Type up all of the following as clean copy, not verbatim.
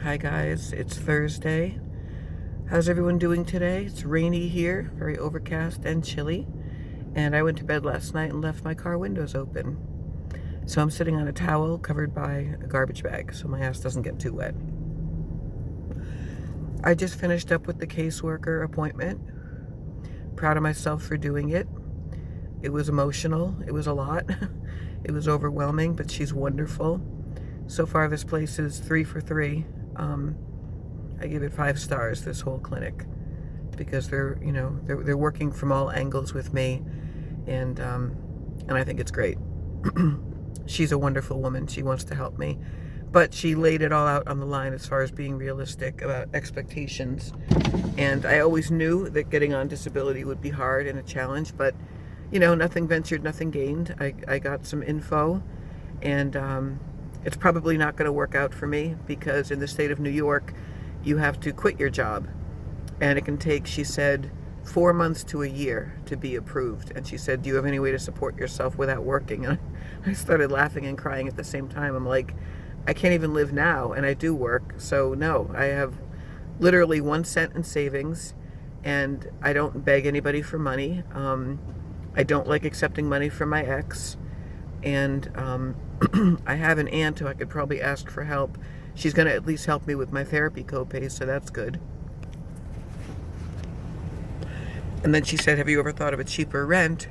Hi guys, it's Thursday. How's everyone doing today? It's rainy here, very overcast and chilly. And I went to bed last night and left my car windows open. So I'm sitting on a towel covered by a garbage bag so my ass doesn't get too wet. I just finished up with the caseworker appointment. Proud of myself for doing it. It was emotional. It was a lot. It was overwhelming, but she's wonderful. So far this place is 3 for 3. I give it 5 stars, this whole clinic, because they're working from all angles with me, and I think it's great. She's a wonderful woman. She wants to help me, but she laid it all out on the line as far as being realistic about expectations. And I always knew that getting on disability would be hard and a challenge, but nothing ventured, nothing gained. I got some info, and it's probably not going to work out for me because in the state of New York, you have to quit your job. And it can take, she said, 4 months to a year to be approved. And she said, do you have any way to support yourself without working? And I started laughing and crying at the same time. I'm like, I can't even live now, and I do work. So no, I have literally 1 cent in savings, and I don't beg anybody for money. I don't like accepting money from my ex. And I have an aunt who I could probably ask for help. She's going to at least help me with my therapy copays, so that's good. And then she said, have you ever thought of a cheaper rent?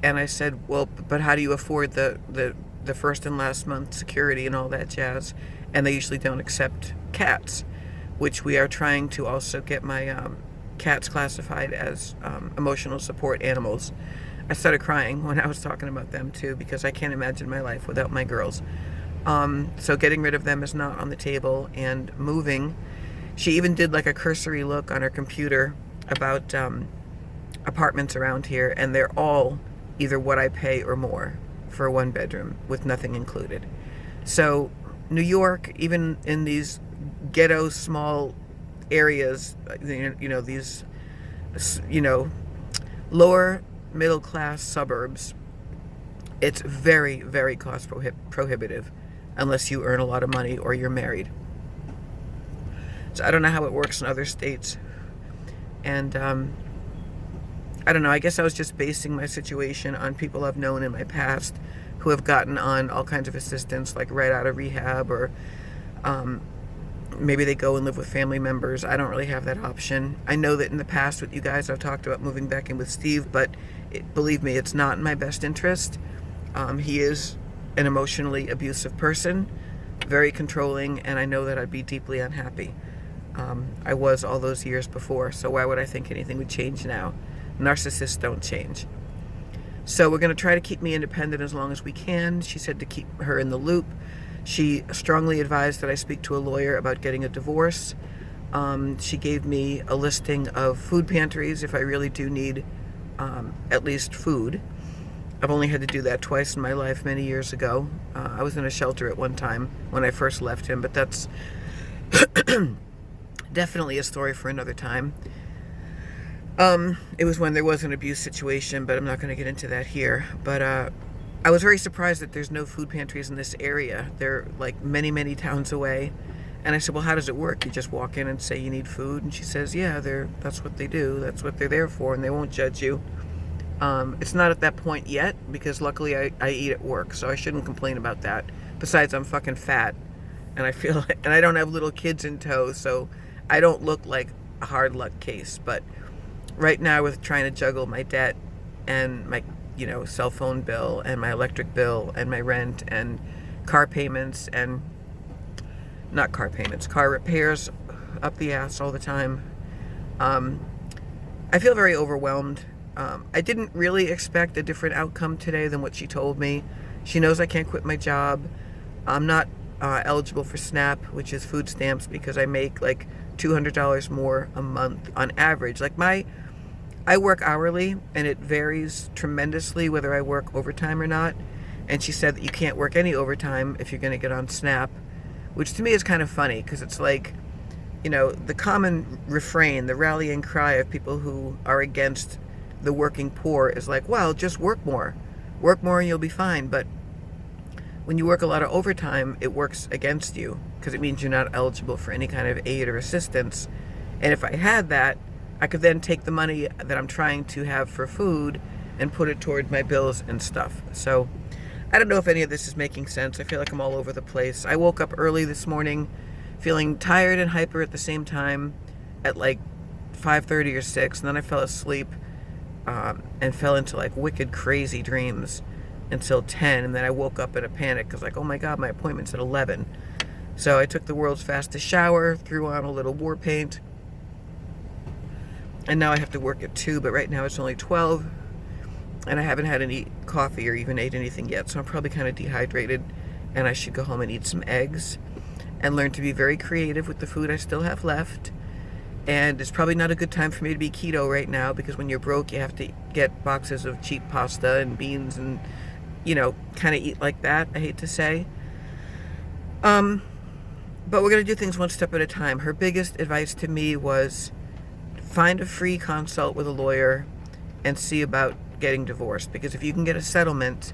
And I said, well, but how do you afford the first and last month security and all that jazz? And they usually don't accept cats, which we are trying to also get my cats classified as emotional support animals. I started crying when I was talking about them too, because I can't imagine my life without my girls. So getting rid of them is not on the table, and moving. She even did like a cursory look on her computer about apartments around here, and they're all either what I pay or more for a 1 bedroom with nothing included. So New York, even in these ghetto small areas, these lower middle class suburbs, it's very, very cost prohibitive unless you earn a lot of money or you're married. So I don't know how it works in other states. And I don't know, I guess I was just basing my situation on people I've known in my past who have gotten on all kinds of assistance, like right out of rehab, or maybe they go and live with family members. I don't really have that option. I know that in the past with you guys, I've talked about moving back in with Steve, but believe me, it's not in my best interest. He is an emotionally abusive person, very controlling, and I know that I'd be deeply unhappy. I was all those years before, so why would I think anything would change now? Narcissists don't change. So we're going to try to keep me independent as long as we can. She said to keep her in the loop. She strongly advised that I speak to a lawyer about getting a divorce. She gave me a listing of food pantries if I really do need at least food. I've only had to do that twice in my life many years ago. I was in a shelter at one time when I first left him, but that's definitely a story for another time. It was when there was an abuse situation, but I'm not going to get into that here. But I was very surprised that there's no food pantries in this area. They're like many, many towns away. And I said, well, how does it work? You just walk in and say you need food? And she says, yeah, that's what they do. That's what they're there for, and they won't judge you. It's not at that point yet, because luckily I eat at work, so I shouldn't complain about that. Besides, I'm fucking fat, and I feel like, and I don't have little kids in tow, so I don't look like a hard luck case. But right now, with trying to juggle my debt and my cell phone bill and my electric bill and my rent and car payments and not car payments, car repairs up the ass all the time, I feel very overwhelmed. I didn't really expect a different outcome today than what she told me. She knows I can't quit my job. I'm not eligible for SNAP, which is food stamps, because I make like $200 more a month on average. Like I work hourly, and it varies tremendously whether I work overtime or not. And she said that you can't work any overtime if you're going to get on SNAP, which to me is kind of funny, because it's like, the common refrain, the rallying cry of people who are against the working poor is like, well, just work more and you'll be fine. But when you work a lot of overtime, it works against you because it means you're not eligible for any kind of aid or assistance. And if I had that, I could then take the money that I'm trying to have for food and put it toward my bills and stuff. So I don't know if any of this is making sense. I feel like I'm all over the place. I woke up early this morning feeling tired and hyper at the same time at like 5:30 or 6, and then I fell asleep and fell into like wicked crazy dreams until 10, and then I woke up in a panic because like, oh my god, my appointment's at 11. So I took the world's fastest shower, threw on a little war paint, and now I have to work at 2, but right now it's only 12, and I haven't had any coffee or even ate anything yet, so I'm probably kind of dehydrated, and I should go home and eat some eggs and learn to be very creative with the food I still have left. And it's probably not a good time for me to be keto right now, because when you're broke, you have to get boxes of cheap pasta and beans and, you know, kind of eat like that, I hate to say. But we're going to do things one step at a time. Her biggest advice to me was find a free consult with a lawyer and see about getting divorced. Because if you can get a settlement,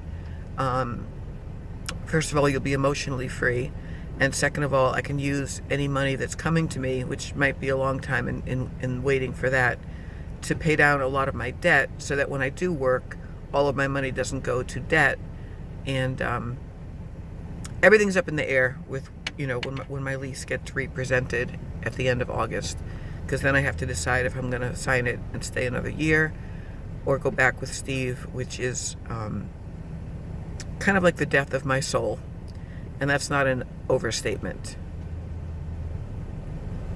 first of all, you'll be emotionally free. And second of all, I can use any money that's coming to me, which might be a long time in waiting for that, to pay down a lot of my debt so that when I do work, all of my money doesn't go to debt. And everything's up in the air with, you know, when my lease gets represented at the end of August, because then I have to decide if I'm going to sign it and stay another year or go back with Steve, which is kind of like the death of my soul. And that's not an overstatement.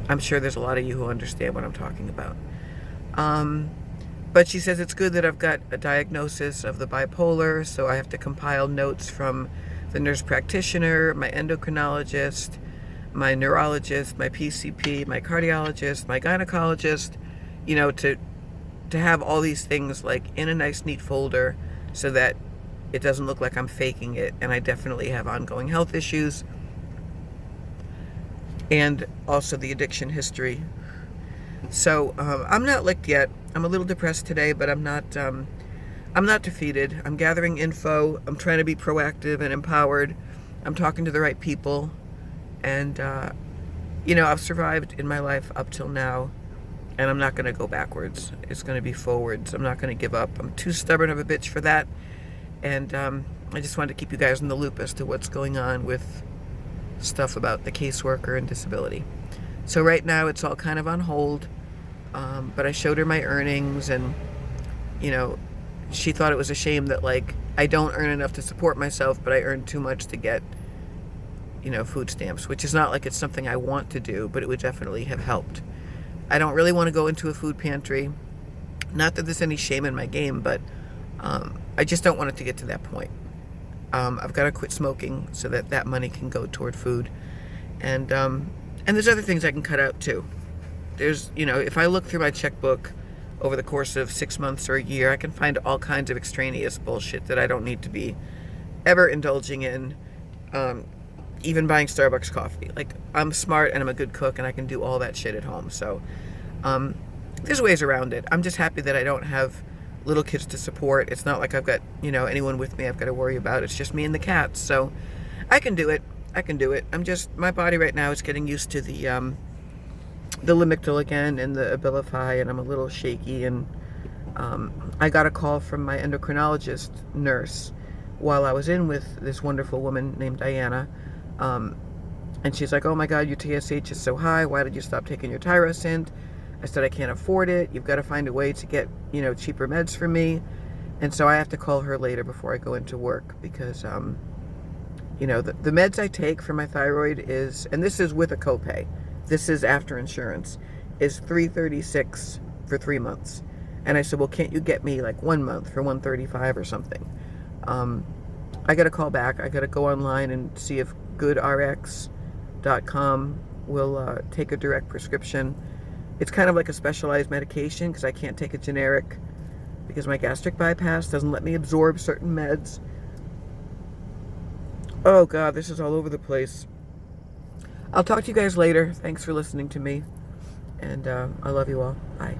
I'm sure there's a lot of you who understand what I'm talking about. But she says it's good that I've got a diagnosis of the bipolar, so I have to compile notes from the nurse practitioner, my endocrinologist, my neurologist, my PCP, my cardiologist, my gynecologist, you know, to have all these things like in a nice neat folder so that it doesn't look like I'm faking it. And I definitely have ongoing health issues and also the addiction history. So I'm not licked yet. I'm a little depressed today, but I'm not defeated. I'm gathering info. I'm trying to be proactive and empowered. I'm talking to the right people. And, you know, I've survived in my life up till now, and I'm not going to go backwards. It's going to be forwards. I'm not going to give up. I'm too stubborn of a bitch for that. And I just wanted to keep you guys in the loop as to what's going on with stuff about the caseworker and disability. So right now it's all kind of on hold, but I showed her my earnings, and, you know, she thought it was a shame that, like, I don't earn enough to support myself, but I earn too much to get, you know, food stamps, which is not like it's something I want to do, but it would definitely have helped. I don't really want to go into a food pantry. Not that there's any shame in my game, but I just don't want it to get to that point. I've got to quit smoking so that that money can go toward food. And there's other things I can cut out too. There's, you know, if I look through my checkbook over the course of 6 months or a year, I can find all kinds of extraneous bullshit that I don't need to be ever indulging in. Even buying Starbucks coffee. Like, I'm smart and I'm a good cook and I can do all that shit at home. So there's ways around it. I'm just happy that I don't have little kids to support. It's not like I've got, you know, anyone with me I've got to worry about. It's just me and the cats. So I can do it. I'm just, my body right now is getting used to the Lamictal again and the Abilify, and I'm a little shaky. And I got a call from my endocrinologist nurse while I was in with this wonderful woman named Diana. And she's like, oh my God, your TSH is so high. Why did you stop taking your Tyrosint? I said, I can't afford it. You've got to find a way to get, you know, cheaper meds for me. And so I have to call her later before I go into work because, you know, the meds I take for my thyroid is, and this is with a copay, this is after insurance, is $336 for 3 months. And I said, well, can't you get me like 1 month for $135 or something? I got to call back. I got to go online and see if GoodRx.com will take a direct prescription. It's kind of like a specialized medication because I can't take a generic because my gastric bypass doesn't let me absorb certain meds. Oh God, this is all over the place. I'll talk to you guys later. Thanks for listening to me. And I love you all. Bye.